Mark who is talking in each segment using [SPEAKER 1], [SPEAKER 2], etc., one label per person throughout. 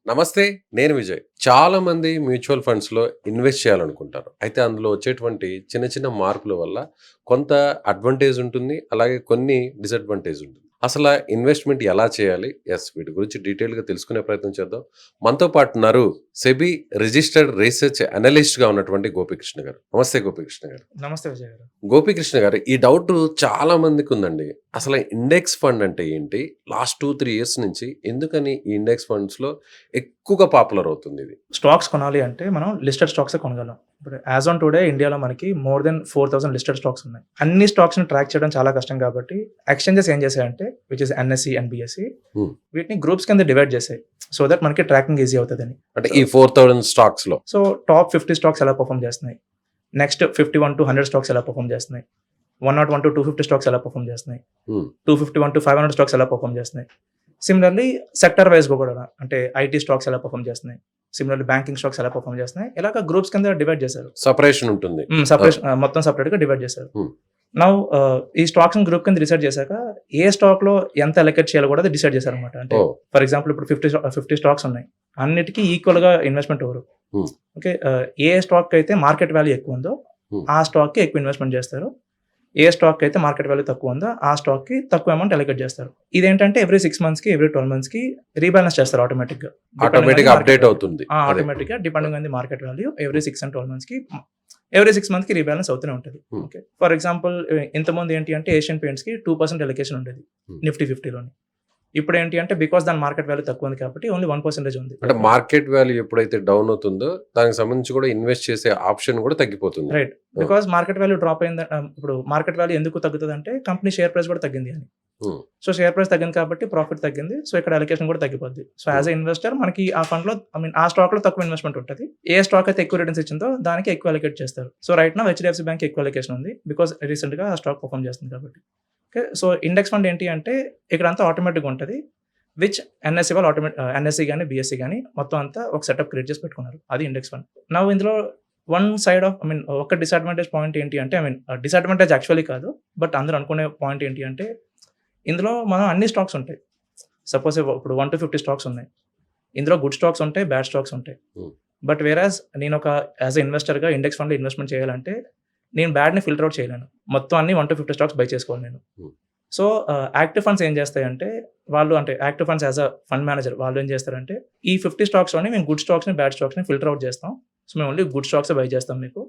[SPEAKER 1] నమస్తే. నేను విజయ్. చాలా మంది మ్యూచువల్ ఫండ్స్‌లో ఇన్వెస్ట్ చేయాలనుకుంటారు. అయితే అందులో వచ్చేటువంటి చిన్న చిన్న మార్పుల వల్ల కొంత అడ్వాంటేజ్ ఉంటుంది. అలాగే కొన్ని డిసడ్వాంటేజ్ ఉంటుంది. అసల ఇన్వెస్ట్‌మెంట్ ఎలా చేయాలి? వీటి గురించి డీటెయిల్‌గా తెలుసుకునే ప్రయత్నం చేద్దాం. మనతో పాటు ఉన్నారు సెబీ రిజిస్టర్డ్ రీసెర్చ్ అనలిస్ట్‌గా ఉన్నటువంటి గోపికృష్ణ గారు. నమస్తే గోపికృష్ణ గారు.
[SPEAKER 2] నమస్తే విజయ్ గారు.
[SPEAKER 1] గోపికృష్ణ గారు, ఈ డౌట్ చాలా మందికి ఉందండి. అసలు ఇండెక్స్ ఫండ్ అంటే ఏంటి? లాస్ట్ 2, 3 ఇయర్స్ నుంచి ఎందుకని ఈ ఇండెక్స్ ఫండ్స్‌లో ఎక్కువగా పాపులర్ అవుతుంది ఇది?
[SPEAKER 2] స్టాక్స్ కొనాలి అంటే మనం లిస్టెడ్ స్టాక్సే కొనగలం. ఇప్పుడు యాజ్ ఆన్ టుడే ఇండియాలో మనకి మోర్ దెన్ 4000 లిస్టెడ్ స్టాక్స్ ఉన్నాయి. అన్ని స్టాక్స్‌ని ట్రాక్ చేయడం చాలా కష్టం కాబట్టి ఎక్స్‌చేంజెస్ ఏం చేశాయంటే which is NSE and BSE
[SPEAKER 1] hmm.
[SPEAKER 2] వీటిని గ్రూప్స్ కింద డివైడ్ చేశాయి. సో దట్ మనకి ట్రాకింగ్ ఈజీ అవుతదని.
[SPEAKER 1] అంటే ఈ 4000 స్టాక్స్‌లో
[SPEAKER 2] సో టాప్ 50 స్టాక్స్ ఎలా పర్ఫార్మ్ చేస్తున్నాయి? నెక్స్ట్ 51-100 స్టాక్స్ ఎలా పర్ఫార్మ్ చేస్తున్నాయి? 101-250 స్టాక్స్ ఎలా పర్ఫార్మ్ చేస్తున్నాయి?
[SPEAKER 1] హ్మ్.
[SPEAKER 2] 251-500 స్టాక్స్ ఎలా పర్ఫార్మ్ చేస్తున్నాయి? సిమిలర్లీ సెక్టర్ వైస్‌గా కూడా అంటే ఐటీ స్టాక్స్ ఎలా పర్ఫార్మ్ చేస్తున్నాయి? సిమిలర్లీ బ్యాంకింగ్ స్టాక్స్ ఎలా పర్ఫార్మ్ చేస్తున్నాయి? ఇలాగ గ్రూప్స్ కింద డివైడ్ చేశారు.
[SPEAKER 1] సెపరేషన్ ఉంటుంది.
[SPEAKER 2] మొత్తం సెపరేట్‌గా డివైడ్ చేశారు.
[SPEAKER 1] Hmm.
[SPEAKER 2] నౌ ఈ స్టాక్స్‌ని గ్రూప్ కింద డిసైడ్ చేశాక ఏ స్టాక్‌లో ఎంత అలొకేట్ చేయాలో కూడా డిసైడ్ చేశారన్నమాట. అంటే
[SPEAKER 1] ఓహ్!
[SPEAKER 2] ఫర్ ఎగ్జాంపుల్ ఇప్పుడు 50 స్టాక్స్ ఉన్నాయి. అన్నిటికీ ఈక్వల్‌గా ఇన్వెస్ట్‌మెంట్ ఇవ్వరు.
[SPEAKER 1] Hmm.
[SPEAKER 2] ఓకే. ఏ స్టాక్ అయితే మార్కెట్ వాల్యూ ఎక్కువ ఉందో ఆ స్టాక్‌కి ఎక్కువ ఇన్వెస్ట్‌మెంట్ చేస్తారు. ఏ స్టాక్ అయితే మార్కెట్ వాల్యూ తక్కువ ఉందో ఆ స్టాక్‌కి తక్కువ అమౌంట్ అలొకేట్ చేస్తారు. ఇదేంటంటే ఎవ్రీ 6 మంత్స్‌కి, ఎవ్రీ 12 మంత్స్‌కి రీబాలన్స్ చేస్తారు ఆటోమేటిక్‌గా.
[SPEAKER 1] ఆటోమేటిక్‌గా అప్డేట్ అవుతుంది. అదే.
[SPEAKER 2] ఆటోమేటిక్‌గా depending on the market value every 6 and 12 మంత్స్‌కి ఎవ్రీ 6 మంత్స్‌కి రీబాలన్స్ అవుతూనే ఉంటది.
[SPEAKER 1] Hmm.
[SPEAKER 2] ఓకే. ఫర్ ఎగ్జాంపుల్ ఇంతకుముందు ఏంటి అంటే ఏషియన్ పెయింట్స్‌కి 2% అలొకేషన్ ఉండేది.
[SPEAKER 1] Hmm.
[SPEAKER 2] నిఫ్టీ 50లోని. ఇప్పుడు ఏంటి అంటే బికాస్ దాని మార్కెట్ వాల్యూ తక్కువ ఉంది కాబట్టి ఓన్లీ 1% ఉంది.
[SPEAKER 1] అంటే మార్కెట్ వాల్యూ ఎప్పుడైతే డౌన్ అవుతుందో దానికి సంబంధించి కూడా ఇన్వెస్ట్ చేసే ఆప్షన్ కూడా తగ్గిపోతుంది.
[SPEAKER 2] Right. Because market value drop అయింది. ఇప్పుడు మార్కెట్ వాల్యూ ఎందుకు తగ్గుతదంటే కంపెనీ షేర్ ప్రైస్ కూడా తగ్గింది అని.
[SPEAKER 1] Hmm.
[SPEAKER 2] సో షేర్ ప్రైస్ తగ్గింది కాబట్టి ప్రాఫిట్ తగ్గింది. సో ఇక్కడ అలొకేషన్ కూడా తగ్గిపోద్ది. సో యాజ్ ఎ ఇన్వెస్టర్ మనకి ఆ ఫండ్‌లో ఆ స్టాక్‌లో తక్కువ ఇన్వెస్ట్‌మెంట్ ఉంటది. ఏ స్టాక్ అయితే ఎక్కువ రిటర్న్స్ ఇచ్చిందో దానికి ఎక్కువ అలొకేట్ చేస్తారు. So right now HDFC bank ఎక్కువ అలొకేషన్ ఉంది. బికాస్ రీసెంట్‌గా ఆ స్టాక్ పర్ఫార్మ్ చేస్తుంది కాబట్టి. ఓకే. సో ఇండెక్స్ ఫండ్ ఏంటి అంటే ఇక్కడంతా ఆటోమేటిక్‌గా ఉంటది. విచ్ ఎన్ఎస్‌సి వాళ్ళు ఎన్ఎస్‌సి గాని, బీఎస్‌సి గాని మొత్తం అంతా ఒక సెటప్ క్రియేట్ చేసి పెట్టుకున్నారు. అది ఇండెక్స్ ఫండ్. నౌ ఇందులో వన్ సైడ్ ఆఫ్ ఒక డిసడ్వాంటేజ్ పాయింట్ ఏంటి అంటే డిసడ్వాంటేజ్ యాక్చువల్లీ కాదు. బట్ అందరూ అనుకునే పాయింట్ ఏంటి అంటే ఇందులో మనం అన్ని స్టాక్స్ ఉంటాయి. సపోజ్ ఇప్పుడు 1-50 స్టాక్స్ ఉన్నాయి. ఇందులో గుడ్ స్టాక్స్ ఉంటాయి, బ్యాడ్ స్టాక్స్ ఉంటాయి.
[SPEAKER 1] Hmm.
[SPEAKER 2] బట్ వేరాజ్ నేను యాజ్ ఎ ఇన్వెస్టర్‌గా ఇండెక్స్ ఫండ్‌లో ఇన్వెస్ట్‌మెంట్ చేయాలంటే నేను బ్యాడ్‌ని ఫిల్టర్ అవుట్ చేయలేను. మొత్తం అన్ని 1-50 స్టాక్స్ బై చేసుకోవాలి నేను.
[SPEAKER 1] Hmm.
[SPEAKER 2] సో యాక్టివ్ ఫండ్స్ ఏం చేస్తాయంటే వాళ్ళు అంటే active funds as a fund manager వాళ్ళు ఏం చేస్తారంటే ఈ 50 స్టాక్స్‌లోని మేము గుడ్ స్టాక్స్‌ని, బ్యాడ్ స్టాక్స్‌ని ఫిల్టర్ అవుట్ చేస్తాం. సో మేము ఓన్లీ గుడ్ స్టాక్సే బై చేస్తాం మీకు.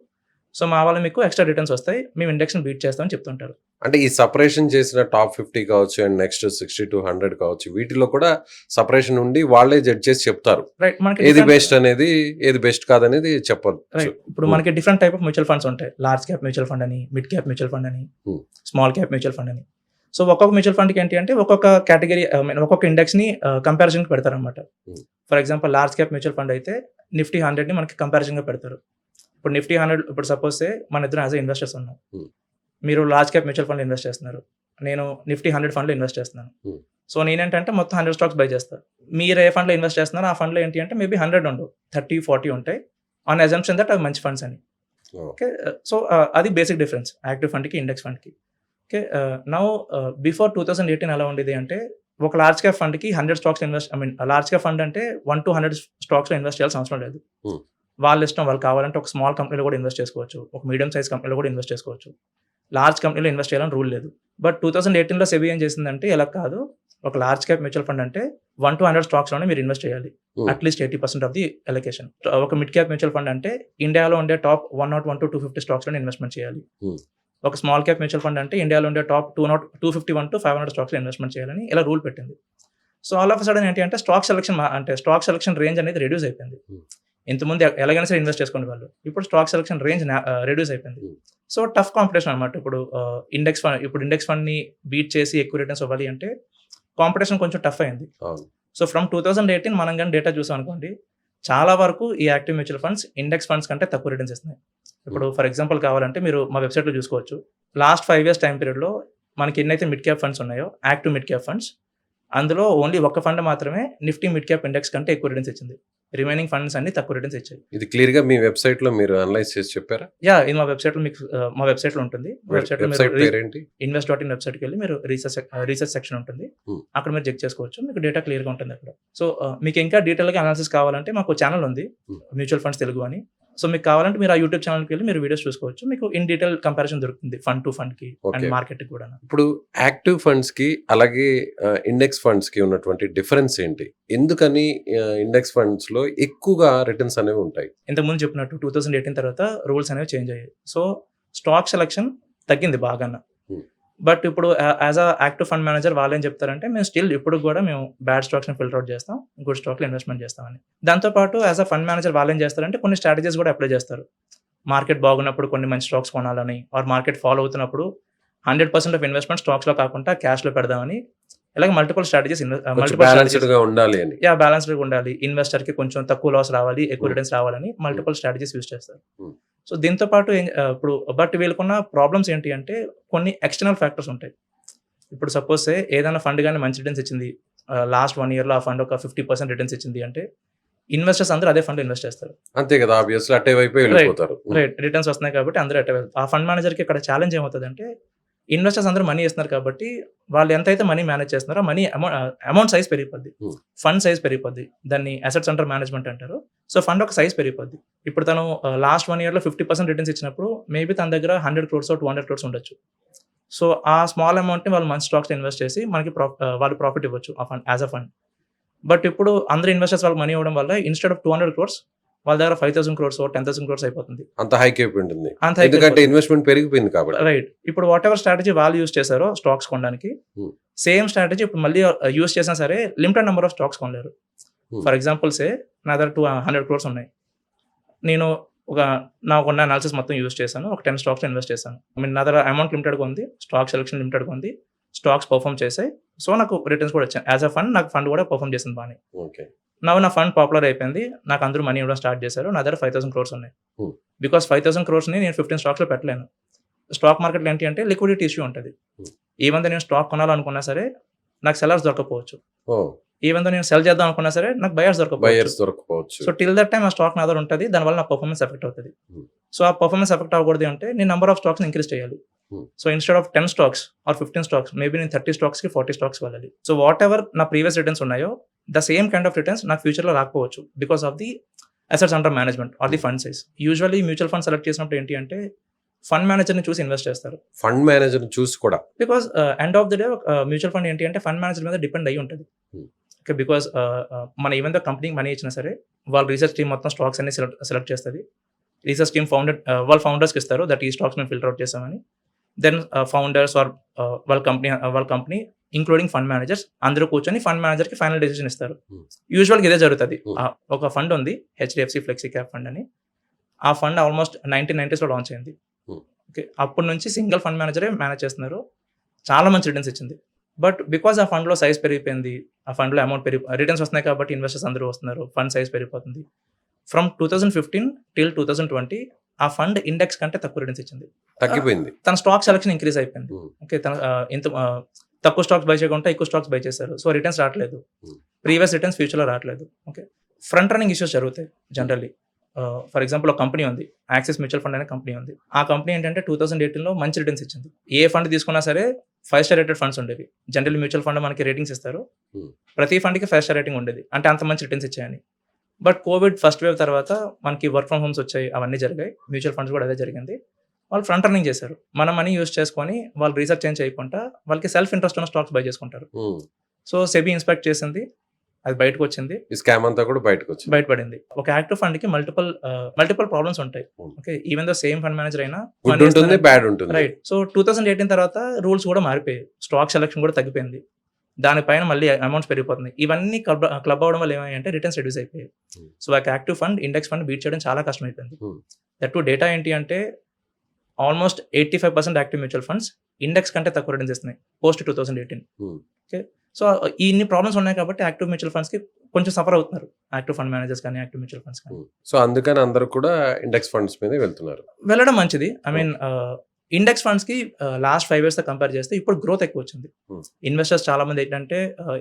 [SPEAKER 2] సో మా వల్ల మీకు ఎక్స్ట్రా రిటర్న్స్ వస్తాయి. మేము ఇండెక్స్‌ని బీట్ చేస్తామని చెప్తుంటారు.
[SPEAKER 1] అంటే ఈ సెపరేషన్ చేసిన టాప్ 50 కావచ్చు అండ్ నెక్స్ట్ 60-100 కావచ్చు వీటిలో కూడా సెపరేషన్ ఉండి వాళ్ళే జడ్జ్ చేసి చెప్తారు.
[SPEAKER 2] రైట్. మనకి
[SPEAKER 1] ఏది బెస్ట్ అనేది, ఏది బెస్ట్ కాదనేది చెప్పొచ్చు.
[SPEAKER 2] రైట్. ఇప్పుడు మనకి different type of mutual funds ఉంటాయి. లార్జ్ క్యాప్ మ్యూచువల్ ఫండ్ అని, మిడ్ క్యాప్ మ్యూచువల్ ఫండ్ అని,
[SPEAKER 1] Hmm.
[SPEAKER 2] Small cap mutual fund అని. సో ఒక్కొక్క మ్యూచువల్ ఫండ్‌కి ఏంటి అంటే ఒక్కొక్క కేటగిరీ ఒక్కొక్క ఇండెక్స్‌ని కంపారిజన్‌కి పెడతారనమాట.
[SPEAKER 1] Hmm.
[SPEAKER 2] For example large cap mutual fund అయితే నిఫ్టీ 100ని మనకి కంపారిజన్‌గా పెడతారు. ఇప్పుడు నిఫ్టీ 100 ఇప్పుడు సపోజ్ మన ఇద్దరం యాజ్ ఎ ఇన్వెస్టర్స్ ఉన్నాం.
[SPEAKER 1] Hmm.
[SPEAKER 2] మీరు లార్జ్ క్యాప్ మ్యూచువల్ ఫండ్‌లో ఇన్వెస్ట్ చేస్తున్నారు. నేను నిఫ్టీ 100 ఫండ్‌లో ఇన్వెస్ట్ చేస్తున్నాను.
[SPEAKER 1] Hmm.
[SPEAKER 2] సో నేనేంటంటే మొత్తం 100 స్టాక్స్ బై చేస్తా. మీరు ఏ ఫండ్‌లో ఇన్వెస్ట్ చేస్తున్నారో ఆ ఫండ్‌లో ఏంటి అంటే మేబీ 100 ఉండవు. 30, 40 ఉంటాయి. ఆన్ అజంప్షన్ దట్ అవి మంచి ఫండ్స్ అని.
[SPEAKER 1] Oh.
[SPEAKER 2] ఓకే. సో అది బేసిక్ డిఫరెన్స్ యాక్టివ్ ఫండ్‌కి, ఇండెక్స్ ఫండ్‌కి. ఓకే. నౌ బిఫోర్ 2018 ఎలా ఉండేది అంటే ఒక లార్జ్ క్యాప్ ఫండ్‌కి 100 స్టాక్స్ లార్జ్ క్యాప్ ఫండ్ అంటే 1-100 స్టాక్స్‌లో ఇన్వెస్ట్ చేయాల్సిన అవసరం లేదు.
[SPEAKER 1] Hmm.
[SPEAKER 2] వాళ్ళ ఇష్టం. వాళ్ళు కావాలంటే ఒక స్మాల్ కంపెనీలో కూడా ఇన్వెస్ట్ చేసుకోవచ్చు. ఒక మీడియం సైజ్ కంపెనీలో కూడా ఇన్వెస్ట్ చేసుకోవచ్చు. లార్జ్ కంపెనీలో ఇన్వెస్ట్ చేయాలని రూల్ లేదు. బట్ 2018లో సెబీ ఏం చేసిందంటే ఇలా కాదు. ఒక లార్జ్ క్యాప్ మ్యూచువల్ ఫండ్ అంటే 1-100 స్టాక్స్‌లోనే మీరు ఇన్వెస్ట్ చేయాలి.
[SPEAKER 1] Hmm.
[SPEAKER 2] At least 80% of the allocation. ఒక మిడ్ క్యాప్ మ్యూచువల్ ఫండ్ అంటే ఇండియాలో ఉండే టాప్ 101-250 స్టాక్స్‌లోనే ఇన్వెస్ట్‌మెంట్ చేయాలి.
[SPEAKER 1] Hmm.
[SPEAKER 2] ఒక స్మాల్ క్యాప్ మ్యూచువల్ ఫండ్ అంటే ఇండియాలో ఉండే టాప్ 251-500 స్టాక్స్‌లో ఇన్వెస్ట్‌మెంట్ చేయాలని ఇలా రూల్ పెట్టింది. So all of a sudden ఏంటి అంటే స్టాక్ సెలక్షన్ రేంజ్ అనేది రెడ్యూస్ అయిపోయింది.
[SPEAKER 1] Hmm.
[SPEAKER 2] ఇంతకుముందు ఎలాగైనా సరే ఇన్వెస్ట్ చేసుకునేవాళ్ళు. ఇప్పుడు స్టాక్ సెలక్షన్ రేంజ్ రెడ్యూస్ అయిపోయింది.
[SPEAKER 1] Hmm.
[SPEAKER 2] సో టఫ్ కాంపిటీషన్ అనమాట. ఇప్పుడు ఇండెక్స్ ఫండ్‌ని బీట్ చేసి ఎక్కువ రిటర్న్స్ ఇవ్వాలి అంటే కాంపిటీషన్ కొంచెం టఫ్ అయింది.
[SPEAKER 1] అవును.
[SPEAKER 2] సో ఫ్రమ్ 2018 మనం గాని డేటా చూసాం అనుకోండి, చాలా వరకు ఈ active mutual funds index funds కంటే తక్కువ రిటర్న్స్ ఇస్తున్నాయి. ఇప్పుడు ఫర్ ఎగ్జాంపుల్ కావాలంటే మీరు మా వెబ్‌సైట్‌లో చూసుకోవచ్చు. లాస్ట్ 5 ఇయర్స్ టైమ్ పీరియడ్‌లో మనకి ఎన్నైతే మిడ్ క్యాప్ ఫండ్స్ ఉన్నాయో, యాక్టివ్ మిడ్ క్యాప్ ఫండ్స్ అందులో ఓన్లీ ఒక్క ఫండ్ మాత్రమే నిఫ్టీ మిడ్ క్యాప్ ఇండెక్స్ కంటే ఎక్కువ రిటర్న్స్ ఇచ్చింది. రిమైనింగ్ ఫండ్స్ అన్ని తక్కువ రిటర్న్స్ ఇచ్చాయి.
[SPEAKER 1] ఇది క్లియర్‌గా మీ వెబ్‌సైట్‌లో మీరు అనలైజ్ చేసి చెప్పారా?
[SPEAKER 2] ఇది మా వెబ్‌సైట్‌లో మీకు మా వెబ్‌సైట్‌లో ఉంటుంది. వెబ్‌సైట్‌లో
[SPEAKER 1] వెబ్‌సైట్
[SPEAKER 2] మీరు
[SPEAKER 1] పేరేంటి?
[SPEAKER 2] invest.in వెబ్‌సైట్‌కి వెళ్లి మీరు రీసెర్చ్ సెక్షన్ ఉంటుంది.
[SPEAKER 1] హ్మ్.
[SPEAKER 2] అక్కడ మీరు చెక్ చేసుకోవచ్చు. మీకు డేటా క్లియర్‌గా ఉంటుంది అక్కడ. సో, మీకు ఇంకా డీటెయిల్‌గా అనాలిసిస్ కావాలంటే మాకు ఛానెల్ ఉంది.
[SPEAKER 1] హ్మ్.
[SPEAKER 2] మ్యూచువల్ ఫండ్స్ తెలుగు అని. సో, మీకు కావాలంటే మీరు ఆ యూట్యూబ్ ఛానెల్‌కి వెళ్లి మీరు వీడియోస్ చూసుకోవచ్చు. మీకు ఇన్ డీటెయిల్ కంపారిజన్ దొరుకుతుంది. ఫండ్ టు ఫండ్‌కి అండ్
[SPEAKER 1] ఓకే.
[SPEAKER 2] మార్కెట్‌కి కూడాను.
[SPEAKER 1] ఇప్పుడు యాక్టివ్ ఫండ్స్‌కి అలాగే ఇండెక్స్ ఫండ్స్‌కి ఉన్నటువంటి డిఫరెన్స్ ఏంటి? ఎందుకని ఇండెక్స్ ఫండ్స్‌లో ఎక్కువగా రిటర్న్స్ అనేవి ఉంటాయి?
[SPEAKER 2] ఇంతకుముందు చెప్పినట్టు 2018 తర్వాత రూల్స్ అనేవి చేంజ్ అయ్యాయి. సో, స్టాక్ సెలక్షన్ తగ్గింది బాగాన.
[SPEAKER 1] హ్మ్.
[SPEAKER 2] బట్ ఇప్పుడు as a active fund manager వాళ్ళేం చెప్తారంటే మేము స్టిల్ ఇప్పటికి కూడా మేము బ్యాడ్ స్టాక్స్‌ని ఫిల్టర్ అవుట్ చేస్తాం. గుడ్ స్టాక్‌లో ఇన్వెస్ట్‌మెంట్ చేస్తామని. దాంతో పాటు యాస్ అ ఫండ్ మేనేజర్ వాళ్ళేం చేస్తారంటే కొన్ని స్ట్రాటజీస్ కూడా అప్లై చేస్తారు. మార్కెట్ బాగున్నప్పుడు కొన్ని మంచి స్టాక్స్ కొనాలని ఆర్ మార్కెట్ ఫాలో అవుతున్నప్పుడు 100% ఆఫ్ ఇన్వెస్ట్‌మెంట్ స్టాక్స్‌లో కాకుండా క్యాష్‌లో పెడదామని ఇలాగ మల్టిపుల్ స్ట్రాటజీస్
[SPEAKER 1] కొంచెం బ్యాలెన్స్‌డ్‌గా ఉండాలి అని.
[SPEAKER 2] బ్యాలెన్స్‌డ్‌గా ఉండాలి. ఇన్వెస్టర్‌కి కొంచెం తక్కువ లాస్ రావాలి, ఎక్కువ
[SPEAKER 1] హ్మ్.
[SPEAKER 2] రిటర్న్స్ రావాలని మల్టిపుల్ స్ట్రాటజీస్ యూజ్ చేస్తారు.
[SPEAKER 1] హ్మ్.
[SPEAKER 2] సో, దీంతో పాటు ఇప్పుడు బట్ వీళ్ళకున్న ప్రాబ్లమ్స్ ఏంటి అంటే కొన్ని ఎక్స్‌టర్నల్ ఫ్యాక్టర్స్ ఉంటాయి. ఇప్పుడు సపోజ్ ఏదైనా ఫండ్ గాని మంచి రిటర్న్స్ ఇచ్చింది. లాస్ట్ 1 ఇయర్‌లో ఆ ఫండ్ ఒక 50% రిటర్న్స్ ఇచ్చింది అంటే ఇన్వెస్టర్స్ అందరూ అదే ఫండ్‌లో ఇన్వెస్ట్ చేస్తారు.
[SPEAKER 1] అంతే కదా! ఆబ్వియస్‌లీ అటే వైపే వెళ్ళిపోతారు. హ్మ్.
[SPEAKER 2] రైట్. రిటర్న్స్ వస్తున్నాయి కాబట్టి అందరూ అటే వెళ్తారు. ఆ ఫండ్ మేనేజర్‌కి ఇక్కడ ఛాలెంజ్ ఏమవుతదంటే ఇన్వెస్టర్స్ అందరూ మనీ ఇస్తున్నారు కాబట్టి వాళ్ళు ఎంతైతే మనీ మేనేజ్ చేస్తున్నారో మనీ అమౌంట్ సైజ్ పెరిగిపోద్ది.
[SPEAKER 1] హ్మ్.
[SPEAKER 2] ఫండ్ సైజ్ పెరిగిపోద్ది. దాన్ని అసెట్స్ అండర్ మేనేజ్మెంట్ అంటారు. సో, ఫండ్ ఒక సైజ్ పెరిగిపోద్ది. ఇప్పుడు తను లాస్ట్ 1 ఇయర్‌లో 50% రిటర్న్స్ ఇచ్చినప్పుడు మేబీ తన దగ్గర 100 క్రోర్సో, 200 క్రోర్స్ ఉండొచ్చు. సో, ఆ స్మాల్ అమౌంట్‌ని వాళ్ళు మంచి స్టాక్స్‌లో ఇన్వెస్ట్ చేసి మనకి వాళ్ళు ప్రాఫిట్ ఇవ్వచ్చు ఆ fund as a fund. But ఇప్పుడు అందరు ఇన్వెస్టర్స్ వాళ్ళకి మనీ ఇవ్వడం వల్ల ఇన్‌స్టెడ్ ఆఫ్ 200 క్రోర్స్ వాళ్ళ దగ్గర 5,000 క్రోర్సో, 10,000 క్రోర్స్ అయిపోతుంది.
[SPEAKER 1] అంత హైక్ అయిపోయి ఉంటుంది.
[SPEAKER 2] అంత హైక్
[SPEAKER 1] ఎందుకంటే
[SPEAKER 2] అయిపోతుంది.
[SPEAKER 1] ఇన్వెస్ట్‌మెంట్ పెరిగిపోయింది కాబట్టి.
[SPEAKER 2] రైట్. ఇప్పుడు వాటెవర్ స్ట్రాటజీ వాళ్ళు యూజ్ చేశారో స్టాక్స్ కొనడానికి,
[SPEAKER 1] హ్మ్.
[SPEAKER 2] సేమ్ స్ట్రాటజీ ఇప్పుడు మళ్ళీ యూజ్ చేసినా సరే లిమిటెడ్ నంబర్ ఆఫ్ స్టాక్స్ కొనలేరు.
[SPEAKER 1] హ్మ్.
[SPEAKER 2] ఫర్ ఎగ్జాంపుల్ నా దగ్గర 100 క్రోర్స్ ఉన్నాయి. నేను నాకున్న అనాలిసిస్ మొత్తం యూజ్ చేశాను. ఒక 10 స్టాక్స్‌లో ఇన్వెస్ట్ చేశాను. నా దగ్గర అమౌంట్ లిమిటెడ్‌గా ఉంది. స్టాక్ సెలక్షన్ లిమిటెడ్‌గా ఉంది. స్టాక్స్ పెర్ఫార్మ్ చేసాయి. సో, నాకు రిటర్న్స్ కూడా వచ్చాయి. యాస్ ఎ ఫండ్ నాకు ఫండ్ కూడా పెర్ఫార్మ్ చేసింది బానే.
[SPEAKER 1] ఓకే.
[SPEAKER 2] నా ఫండ్ పాపులర్ అయిపోయింది. నాకు అందరూ మనీ ఇవ్వడం స్టార్ట్ చేశారు. నా దగ్గర 5,000 క్రోర్స్ ఉన్నాయి.
[SPEAKER 1] హ్మ్.
[SPEAKER 2] బికాస్ 5,000 క్రోర్స్‌ని నేను 15 స్టాక్స్‌లో పెట్టలేను. స్టాక్ మార్కెట్‌లో ఏంటి అంటే లిక్విడిటీ ఇష్యూ ఉంటది.
[SPEAKER 1] హ్మ్.
[SPEAKER 2] ఈవెన్ దో నేను స్టాక్ కొనాలనుకున్నా సరే నాకు సెల్లర్స్ దొరకకపోవచ్చు.
[SPEAKER 1] ఓహ్!
[SPEAKER 2] ఈవెన్ దో నేను సెల్ చేద్దాం అనుకున్నా సరే నాకు బయర్స్
[SPEAKER 1] బయర్స్
[SPEAKER 2] దొరకకపోవచ్చు.
[SPEAKER 1] దొరకకపోవచ్చు.
[SPEAKER 2] సో, టిల్ దట్ టైమ్ ఆ స్టాక్ నా దగ్గర ఉంటది. దానివల్ల నా పెర్ఫార్మెన్స్ ఎఫెక్ట్ అవుతది.
[SPEAKER 1] హ్మ్.
[SPEAKER 2] సో, ఆ పెర్ఫార్మెన్స్ ఎఫెక్ట్ అవ్వకూడదు అంటే నేను నంబర్ ఆఫ్ స్టాక్స్‌ని ఇంక్రీజ్ చేయాలి.
[SPEAKER 1] Hmm.
[SPEAKER 2] So, instead of 10 stocks or 15 stocks maybe నేను 30 స్టాక్స్‌కి 40 స్టాక్స్ వెళ్ళాలి. సో, వాటెవర్ నా ప్రీవియస్ రిటర్న్స్ ఉన్నాయో the same kind of returns నాకు ఫ్యూచర్‌లో రాకపోవచ్చు. Because of the assets under management or the fund size. Usually mutual fund select చేసినప్పుడు ఏంటి అంటే ఫండ్ మేనేజర్‌ని చూసి ఇన్వెస్ట్ చేస్తారు.
[SPEAKER 1] ఫండ్ మేనేజర్‌ని చూసి కూడా.
[SPEAKER 2] Because end of the day mutual fund ఏంటి అంటే ఫండ్ మేనేజర్ మీద డిపెండ్ అయ్యి ఉంటది.
[SPEAKER 1] హ్మ్.
[SPEAKER 2] ఓకే. బికాస్ మన ఈవెన్ దో కంపెనీకి మనీ ఇచ్చినా సరే వాళ్ళ రీసెర్చ్ టీమ్ మొత్తం స్టాక్స్ అన్ని సెలెక్ట్ చేస్తది. రీసెర్చ్ టీమ్ వాళ్ళ ఫౌండర్స్‌కి ఇస్తారు దట్ ఈ స్టాక్స్ మేము ఫిల్టర్ అవుట్ చేసామని. దెన్ ఫౌండర్స్ ఆర్ వాళ్ళ కంపెనీ ఇంక్లూడింగ్ ఫండ్ మేనేజర్స్ అందరూ కూర్చొని ఫండ్ మేనేజర్‌కి ఫైనల్ డెసిషన్ ఇస్తారు.
[SPEAKER 1] హ్మ్.
[SPEAKER 2] యూజువల్‌గా ఇదే జరుగుతది.
[SPEAKER 1] హ్మ్.
[SPEAKER 2] ఒక ఫండ్ ఉంది హెచ్‌డిఎఫ్‌సి ఫ్లెక్సీ క్యాప్ ఫండ్ అని. ఆ ఫండ్ ఆల్మోస్ట్ 1990స్‌లో లాంచ్ అయింది.
[SPEAKER 1] హ్మ్.
[SPEAKER 2] ఓకే. అప్పటి నుంచి సింగిల్ ఫండ్ మేనేజరే మేనేజ్ చేస్తున్నారు. చాలా మంచి రిటర్న్స్ ఇచ్చింది. బట్ బికాస్ ఆ ఫండ్‌లో సైజ్ పెరిగిపోయింది. ఆ ఫండ్‌లో అమౌంట్ రిటర్న్స్ వస్తున్నాయి కాబట్టి ఇన్వెస్టర్స్ అందరూ వస్తున్నారు. ఫండ్ సైజ్ పెరిగిపోతుంది. ఫ్రమ్ 2015 టిల్ 2020 ఆ ఫండ్ ఇండెక్స్ కంటే తక్కువ రిటర్న్స్ ఇచ్చింది.
[SPEAKER 1] తగ్గిపోయింది.
[SPEAKER 2] తన స్టాక్ సెలక్షన్ ఇంక్రీజ్ అయిపోయింది.
[SPEAKER 1] హ్మ్.
[SPEAKER 2] ఓకే. తక్కువ స్టాక్స్ బై చేయకుండా ఎక్కువ స్టాక్స్ బై చేశారు. సో, రిటర్న్స్ రావట్లేదు.
[SPEAKER 1] హ్మ్.
[SPEAKER 2] ప్రీవియస్ రిటర్న్స్ ఫ్యూచర్‌లో రావట్లేదు. ఓకే. ఫ్రంట్ రన్నింగ్ ఇష్యూస్ జరుగుతాయి జనరల్లీ. ఫర్ ఎగ్జాంపుల్ ఒక కంపెనీ ఉంది. యాక్సిస్ మ్యూచువల్ ఫండ్ అనే కంపెనీ ఉంది. ఆ కంపెనీ ఏంటంటే 2018లో మంచి రిటర్న్స్ ఇచ్చింది. ఏ ఫండ్ తీసుకున్నా సరే 5 స్టార్ రేటెడ్ ఫండ్స్ ఉండేవి. జనరల్లీ మ్యూచువల్ ఫండ్ మనకి రేటింగ్స్ ఇస్తారు.
[SPEAKER 1] హ్మ్.
[SPEAKER 2] ప్రతి ఫండ్‌కి 5 స్టార్ రేటింగ్ ఉండేది. అంటే అంత మంచి రిటర్న్స్ ఇచ్చాయని. బట్ కోవిడ్ ఫస్ట్ వేవ్ తర్వాత మనకి వర్క్ ఫ్రమ్ హోమ్స్ వచ్చాయి. అవన్నీ జరిగాయి. మ్యూచువల్ ఫండ్స్ కూడా అదే జరిగింది. వాళ్ళు ఫ్రంట్ రన్నింగ్ చేశారు. మన మనీ యూజ్ చేసుకొని వాళ్ళు రీసెర్చ్ ఏం చేయకుండా వాళ్ళకి సెల్ఫ్ ఇంట్రెస్ట్ ఉన్న స్టాక్స్ బై చేసుకుంటారు.
[SPEAKER 1] హ్మ్.
[SPEAKER 2] సో, సెబీ ఇన్స్పెక్ట్ చేసింది. అది బయటకొచ్చింది.
[SPEAKER 1] ఈ స్కామ్ అంతా కూడా బయటకొచ్చింది.
[SPEAKER 2] బయటపడింది. ఒక యాక్టివ్ ఫండ్‌కి మల్టిపుల్ ప్రాబ్లమ్స్ ఉంటాయి.
[SPEAKER 1] హ్మ్.
[SPEAKER 2] Okay. Even though same fund manager అయినా
[SPEAKER 1] గుడ్
[SPEAKER 2] మనీ
[SPEAKER 1] ఉంటుంది,
[SPEAKER 2] ఇస్తున్నారంటే
[SPEAKER 1] బ్యాడ్ ఉంటుంది.
[SPEAKER 2] రైట్. సో, 2018 తర్వాత రూల్స్ కూడా మారిపోయాయి. స్టాక్ సెలక్షన్ కూడా తగ్గిపోయింది. దానిపైన మళ్ళీ అమౌంట్స్ పెరిగిపోతున్నాయి. ఇవన్నీ క్లబ్ అవ్వడం వల్ల ఏమయ్యాయంటే రిటర్న్స్ రెడ్యూస్ అయిపోయాయి.
[SPEAKER 1] హ్మ్.
[SPEAKER 2] సో, ఒక active fund, index fund beat చేయడం చాలా కష్టమైపోయింది.
[SPEAKER 1] హ్మ్.
[SPEAKER 2] దట్ టు డేటా ఏంటి అంటే almost 85% active mutual funds index కంటే తక్కువ రిటర్న్స్ ఇస్తున్నాయి పోస్ట్ 2018.
[SPEAKER 1] హ్మ్.
[SPEAKER 2] ఓకే. సో, ఇన్ని ప్రాబ్లమ్స్ ఉన్నాయి కాబట్టి యాక్టివ్ మ్యూచువల్ ఫండ్స్‌కి కొంచెం సఫర్ అవుతున్నారు. యాక్టివ్ ఫండ్ మేనేజర్స్ కానీ, యాక్టివ్ మ్యూచువల్ ఫండ్స్ కానీ.
[SPEAKER 1] హ్మ్. సో, అందుకని అందరూ కూడా ఇండెక్స్ ఫండ్స్ మీదే వెళ్తున్నారు.
[SPEAKER 2] వెళ్ళడం మంచిది. ఐ మీన్ ఇండెక్స్ ఫండ్స్‌కి లాస్ట్ 5 ఇయర్స్‌తో కంపేర్ చేస్తే ఇప్పుడు గ్రోత్ ఎక్కువొచ్చింది.
[SPEAKER 1] హ్మ్.
[SPEAKER 2] ఇన్వెస్టర్స్ చాలా మంది ఏంటంటే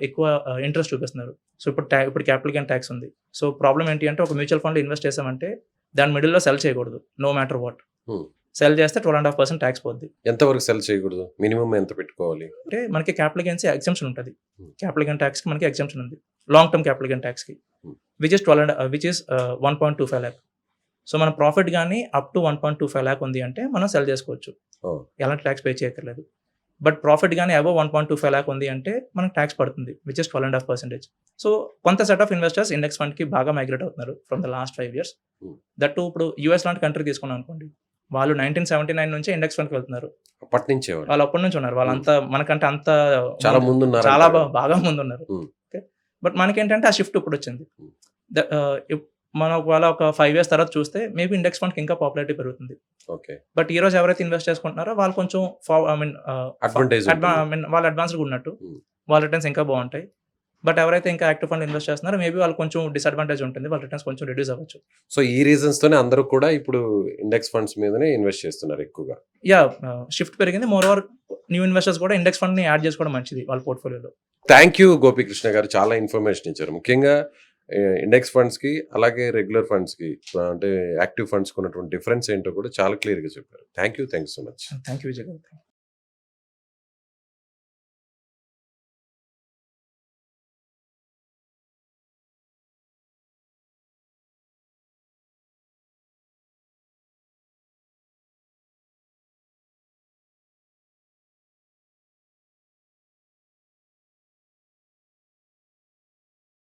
[SPEAKER 2] ఎక్కువ ఇంట్రెస్ట్ చూపిస్తున్నారు. సో, ఇప్పుడు క్యాపిటల్ గెయిన్ టాక్స్ ఉంది. సో, ప్రాబ్లమ్ ఏంటి అంటే ఒక మ్యూచువల్ ఫండ్‌లో ఇన్వెస్ట్ చేసామంటే దాని మిడిల్‌లో సెల్ చేయకూడదు. No matter what.
[SPEAKER 1] Hmm.
[SPEAKER 2] Sell చేస్తే 12.5% టాక్స్ పోద్ది.
[SPEAKER 1] ఎంతవరకు సెల్ చేయకూడదు? మినిమమ్ ఎంత పెట్టుకోవాలి?
[SPEAKER 2] అంటే మనకి క్యాపిటల్ గెయిన్స్ ఎగ్జంప్షన్ ఉంటది.
[SPEAKER 1] Hmm.
[SPEAKER 2] క్యాపిటల్ గెయిన్ టాక్స్‌కి మనకి ఎగ్జంప్షన్ ఉంది. లాంగ్ టర్మ్ క్యాపిటల్ గెయిన్ టాక్స్‌కి.
[SPEAKER 1] Hmm.
[SPEAKER 2] Which is 1.25 lakh. So, మన ప్రాఫిట్ గాని అప్ టు 1.25 లాక్ ఉంది అంటే మనం సెల్ చేసుకోవచ్చు.
[SPEAKER 1] ఓహ్!
[SPEAKER 2] ఎలాంటి టాక్స్ పే చేయక్కర్లేదు. బట్ ప్రాఫిట్ గాని అబోవ్ 1.25 లాక్ ఉంది అంటే మనకు టాక్స్ పడుతుంది. Which is 12.5%. సో, కొంత సెట్ ఆఫ్ ఇన్వెస్టర్స్ ఇండెక్స్ ఫండ్‌కి బాగా మైగ్రేట్ అవుతున్నారు from the last 5 years.
[SPEAKER 1] Hmm.
[SPEAKER 2] That two ఇప్పుడు యూఎస్ లాంటి కంట్రీ తీసుకున్నాం అనుకోండి. వాళ్ళు 1979 నుంచే ఇండెక్స్ ఫండ్‌కి వెళ్తున్నారు.
[SPEAKER 1] అప్పటినుంచే వాళ్ళు.
[SPEAKER 2] వాళ్ళు అప్పటి నుంచి ఉన్నారు. వాళ్ళంతా మనకంటే అంత
[SPEAKER 1] చాలా ముందున్నారు
[SPEAKER 2] చాలా
[SPEAKER 1] అంటారు.
[SPEAKER 2] బాగా ముందున్నారు.
[SPEAKER 1] Hmm.
[SPEAKER 2] ఓకే. బట్ మనకేంటంటే ఆ షిఫ్ట్ ఇప్పుడొచ్చింది.
[SPEAKER 1] Hmm.
[SPEAKER 2] మనం ఒకవేళ ఒక 5 ఇయర్స్ తర్వాత చూస్తే మేబీ ఇండెక్స్ ఫండ్‌కి ఇంకా పాపులారిటీ పెరుగుతుంది.
[SPEAKER 1] ఓకే.
[SPEAKER 2] బట్ ఈ రోజు ఎవరైతే ఇన్వెస్ట్ చేసుకుంటున్నారో వాళ్ళు కొంచెం
[SPEAKER 1] అడ్వాంటేజ్ ఉంటుంది.
[SPEAKER 2] వాళ్ళు అడ్వాన్స్డ్‌గా ఉన్నట్టు.
[SPEAKER 1] Hmm.
[SPEAKER 2] వాళ్ళ రిటర్న్స్ ఇంకా బాగుంటాయి. బట్ ఎవరైతే ఇంకా యాక్టివ్ ఫండ్ ఇన్వెస్ట్ చేస్తున్నారో మేబీ వాళ్ళు కొంచెం డిసడ్వాంటేజ్ ఉంటుంది. వాళ్ళ రిటర్న్స్ కొంచెం రిడ్యూస్ అవ్వచ్చు.
[SPEAKER 1] సో, ఈ రీజన్స్‌తోనే అందరూ కూడా ఇప్పుడు ఇండెక్స్ ఫండ్స్ మీదనే ఇన్వెస్ట్ చేస్తున్నారు ఎక్కువగా.
[SPEAKER 2] షిఫ్ట్ పెరిగింది. మోర్ ఓవర్ న్యూ ఇన్వెస్టర్స్ కూడా ఇండెక్స్ ఫండ్‌ని యాడ్ చేసుకోవడం మంచిది వాళ్ళ పోర్ట్‌ఫోలియోలో.
[SPEAKER 1] థ్యాంక్ యూ గోపీకృష్ణ గారు. చాలా ఇన్ఫర్మేషన్ ఇచ్చారు. ముఖ్యంగా ఇండెక్స్ ఫండ్స్‌కి అలాగే రెగ్యులర్ ఫండ్స్‌కి అంటే యాక్టివ్ ఫండ్స్‌కి ఉన్నటువంటి డిఫరెన్స్ ఏంటో కూడా చాలా క్లియర్‌గా చెప్పారు. Thank you so much.
[SPEAKER 2] Thank you Vijay గారు.